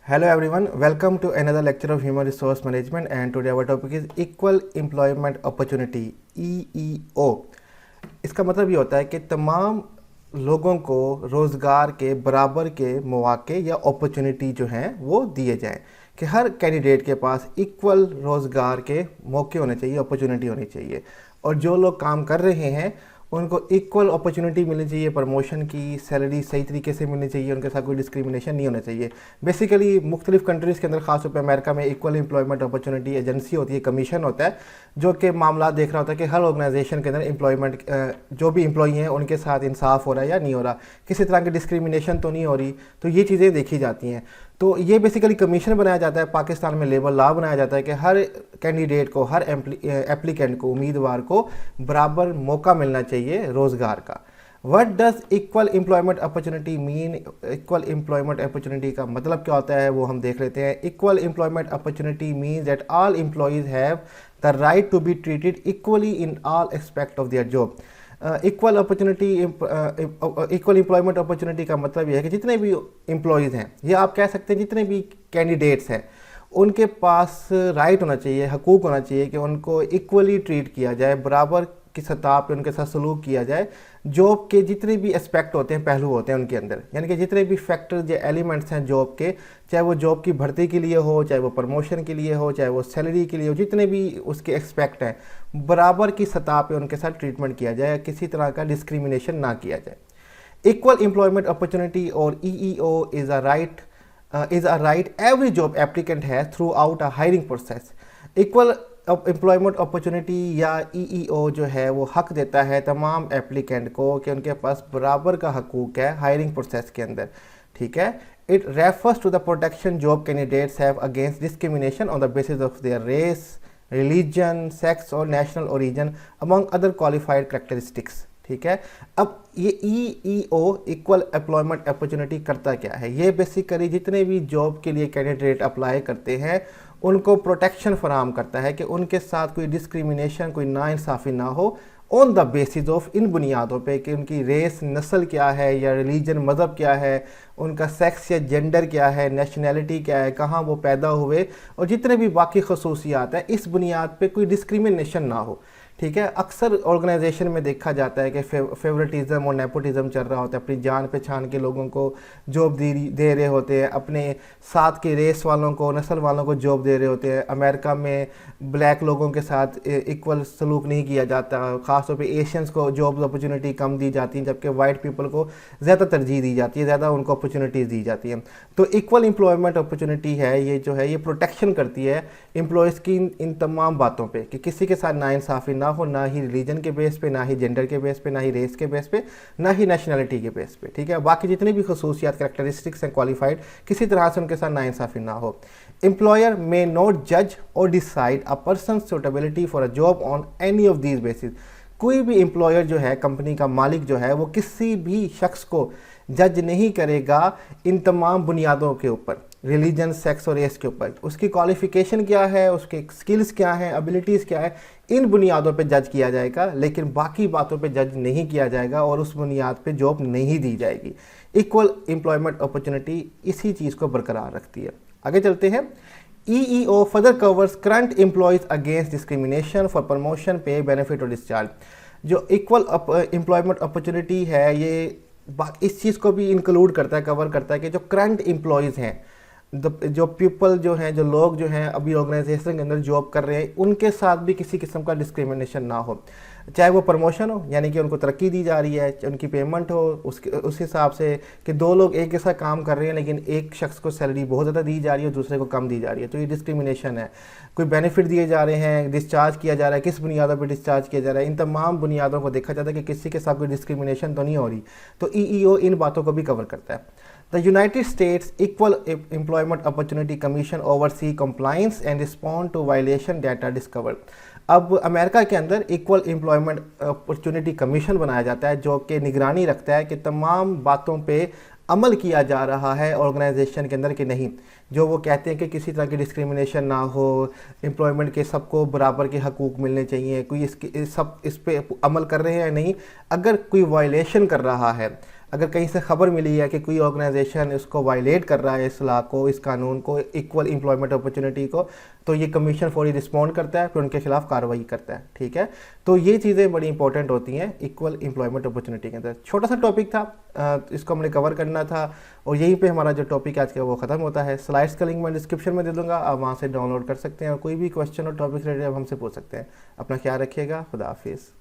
Hello everyone, welcome to another lecture of Human Resource Management, and today our topic is Equal Employment Opportunity EEO। इसका मतलब ये होता है कि तमाम लोगों को रोज़गार के बराबर के मौके या अपॉर्चुनिटी जो हैं वो दिए जाएं, कि हर कैंडिडेट के पास इक्वल रोज़गार के मौके होने चाहिए, अपॉर्चुनिटी होनी चाहिए, और जो लोग काम कर रहे हैं उनको इक्वल अपॉर्चुनिटी मिलनी चाहिए, प्रमोशन की सैलरी सही तरीके से मिलनी चाहिए, उनके साथ कोई डिस्क्रिमिनेशन नहीं होना चाहिए। बेसिकली मुख्तलिफ कंट्रीज़ के अंदर, ख़ासतौर पर अमेरिका में इक्वल एम्प्लॉयमेंट अपॉर्चुनिटी एजेंसी होती है, कमीशन होता है, जो कि मामला देख रहा होता है कि हर ऑर्गेनाइजेशन के अंदर एम्प्लॉयमेंट जो भी एम्प्लॉई हैं उनके साथ इंसाफ हो रहा है या नहीं हो रहा, किसी तरह की डिस्क्रिमिनेशन तो नहीं हो रही, तो ये चीज़ें देखी जाती हैं। तो ये बेसिकली कमीशन बनाया जाता है, पाकिस्तान में लेबर लॉ बनाया जाता है कि हर कैंडिडेट को, हर एप्लीकेंट को, उम्मीदवार को बराबर मौका मिलना चाहिए रोज़गार का। What does equal employment opportunity mean? Equal employment opportunity का मतलब क्या होता है वो हम देख लेते हैं। Equal employment opportunity means that all employees have the right to be treated equally in all aspect of their job. Equal opportunity, equal employment opportunity का मतलब यह है कि जितने भी एम्प्लॉयज़ हैं, या आप कह सकते हैं जितने भी कैंडिडेट्स हैं, उनके पास राइट होना चाहिए, हकूक़ होना चाहिए कि उनको इक्वली ट्रीट किया जाए, बराबर की सतह पे उनके साथ सलूक किया जाए। जॉब के जितने भी एस्पेक्ट होते हैं, पहलू होते हैं उनके अंदर, यानी कि जितने भी फैक्टर्स या एलिमेंट्स हैं जॉब के, चाहे वो जॉब की भर्ती के लिए हो, चाहे वो प्रमोशन के लिए हो, चाहे वो सैलरी के लिए हो, जितने भी उसके एस्पेक्ट हैं, बराबर की सतह पे उनके साथ ट्रीटमेंट किया जाए, किसी तरह का डिस्क्रिमिनेशन ना किया जाए। इक्वल एम्प्लॉयमेंट अपॉर्चुनिटी और EEO is a right every job applicant has through out a hiring process. Equal employment opportunity या EEO जो है वो हक देता है तमाम एप्लीकेंट को कि उनके पास बराबर का हकूक़ है हायरिंग प्रोसेस के अंदर, ठीक है। It refers to the protection job candidates have against discrimination on the basis of their race, religion, sex और national origin among other qualified characteristics, ठीक है। अब ये EEO इक्वल एम्प्लॉयमेंट अपॉर्चुनिटी करता क्या है? ये बेसिकली जितने भी जॉब के लिए कैंडिडेट अप्लाई करते हैं उनको प्रोटेक्शन फराहम करता है कि उनके साथ कोई डिस्क्रिमिनेशन, कोई नाइंसाफ़ी ना हो ऑन द बेसिस ऑफ, इन बुनियादों पे कि उनकी रेस, नस्ल क्या है, या रिलीजन, मज़हब क्या है, उनका सेक्स या जेंडर क्या है, नेशनैलिटी क्या है, कहाँ वो पैदा हुए, और जितने भी बाकी खसूसियात हैं, इस बुनियाद पे कोई डिस्क्रिमिनेशन ना हो, ठीक है। अक्सर ऑर्गेनाइजेशन में देखा जाता है कि फेवरेटिज़म और नेपोटिज़म चल रहा होता है, अपनी जान पहचान के लोगों को जॉब दे रहे होते हैं, अपने साथ के रेस वालों को, नस्ल वालों को जॉब दे रहे होते हैं। अमेरिका में ब्लैक लोगों के साथ इक्वल सलूक नहीं किया जाता, ख़ासतौर पे एशियंस को जॉब अपॉर्चुनिटी कम दी जाती हैं, जबकि वाइट पीपल को ज़्यादा तरजीह दी जाती है, ज़्यादा उनको अपॉर्चुनिटीज़ दी जाती हैं। तो इक्वल एम्प्लॉयमेंट अपॉर्चुनिटी है ये जो है, ये प्रोटेक्शन करती है एम्प्लॉयज़ की इन तमाम बातों पर, कि किसी के साथ नाइंसाफ़ी ना हो, ना ही रिलीजन के बेस पे, ना ही जेंडर के बेस पे, ना ही रेस के बेस पे, ना ही नेशनैलिटी के बेस पे, ठीक है। बाकी जितने भी खसूसियात, करैक्टरिस्टिक्स हैं क्वालिफाइड, किसी तरह से उनके साथ नाइंसाफ़ी ना हो। एम्प्लॉयर मे नॉट जज और decide a person suitability for a job on any of these basis. कोई भी एम्प्लॉयर जो है, कंपनी का मालिक जो है, वो किसी भी शख्स को जज नहीं करेगा इन तमाम बुनियादों के ऊपर, रिलीजन, सेक्स और रेस के ऊपर। उसकी क्वालिफ़िकेशन क्या है, उसके स्किल्स क्या हैं, एबिलिटीज़ क्या है, इन बुनियादों पे जज किया जाएगा, लेकिन बाकी बातों पे जज नहीं किया जाएगा और उस बुनियाद पे जॉब नहीं दी जाएगी। इक्वल एम्प्लॉयमेंट अपॉर्चुनिटी इसी चीज़ को बरकरार रखती है। आगे चलते हैं। EEO further covers current employees against discrimination for promotion, पे, बेनिफिट और डिस्चार्ज। जो इक्वल एम्प्लॉयमेंट अपॉर्चुनिटी है, ये इस चीज़ को भी इंक्लूड करता है, कवर करता है कि जो करंट एम्प्लॉयज़ हैं, जो पीपल जो हैं, जो लोग जो हैं अभी ऑर्गेनाइजेशन के अंदर जॉब कर रहे हैं, उनके साथ भी किसी किस्म का डिस्क्रिमिनेशन ना हो, चाहे वो प्रमोशन हो, यानी कि उनको तरक्की दी जा रही है, उनकी पेमेंट हो उस हिसाब से कि दो लोग एक जैसा काम कर रहे हैं लेकिन एक शख्स को सैलरी बहुत ज़्यादा दी जा रही है, दूसरे को कम दी जा रही है, तो ये डिस्क्रिमिनेशन है। कोई बेनिफिट दिए जा रहे हैं, डिस्चार्ज किया जा रहा है, किस बुनियादों पर डिस्चार्ज किया जा रहा है, इन तमाम बुनियादों को देखा जाता है कि किसी के साथ कोई डिस्क्रिमिनेशन तो नहीं हो रही, तो EEO इन बातों को भी कवर करता है। The United States Equal Employment Opportunity Commission oversee compliance and respond to violation data discovered। अब अमेरिका के अंदर इक्वल एम्प्लॉयमेंट अपॉर्चुनिटी कमीशन बनाया जाता है, जो कि निगरानी रखता है कि तमाम बातों पे अमल किया जा रहा है ऑर्गेनाइजेशन के अंदर कि नहीं। जो वो कहते हैं कि किसी तरह की डिस्क्रिमिनेशन ना हो, एम्प्लॉयमेंट के सबको बराबर के हकूक़ मिलने चाहिए, कोई इस पे अमल कर रहे हैं या नहीं। अगर कोई वायलेशन कर रहा है, اگر کہیں سے خبر ملی ہے کہ کوئی آرگنائزیشن اس کو وائلیٹ کر رہا ہے اس لا کو, اس قانون کو, ایکول امپلائمنٹ اپرچونٹی کو, تو یہ کمیشن فوری رسپونڈ کرتا ہے, پھر ان کے خلاف کارروائی کرتا ہے. ٹھیک ہے, تو یہ چیزیں بڑی امپورٹنٹ ہوتی ہیں ایکول امپلائمنٹ اپرچونٹی کے اندر. چھوٹا سا ٹاپک تھا, اس کو ہم نے کور کرنا تھا, اور یہیں پہ ہمارا جو ٹاپک آج کا وہ ختم ہوتا ہے. سلائڈس کا لنک میں ڈسکرپشن میں دے دوں گا, آپ وہاں سے ڈاؤن لوڈ کر سکتے ہیں, اور کوئی بھی کویشچن اور ٹاپک ریلیٹڈ آپ ہم سے پوچھ سکتے ہیں. اپنا خیال رکھیے گا, خدا حافظ.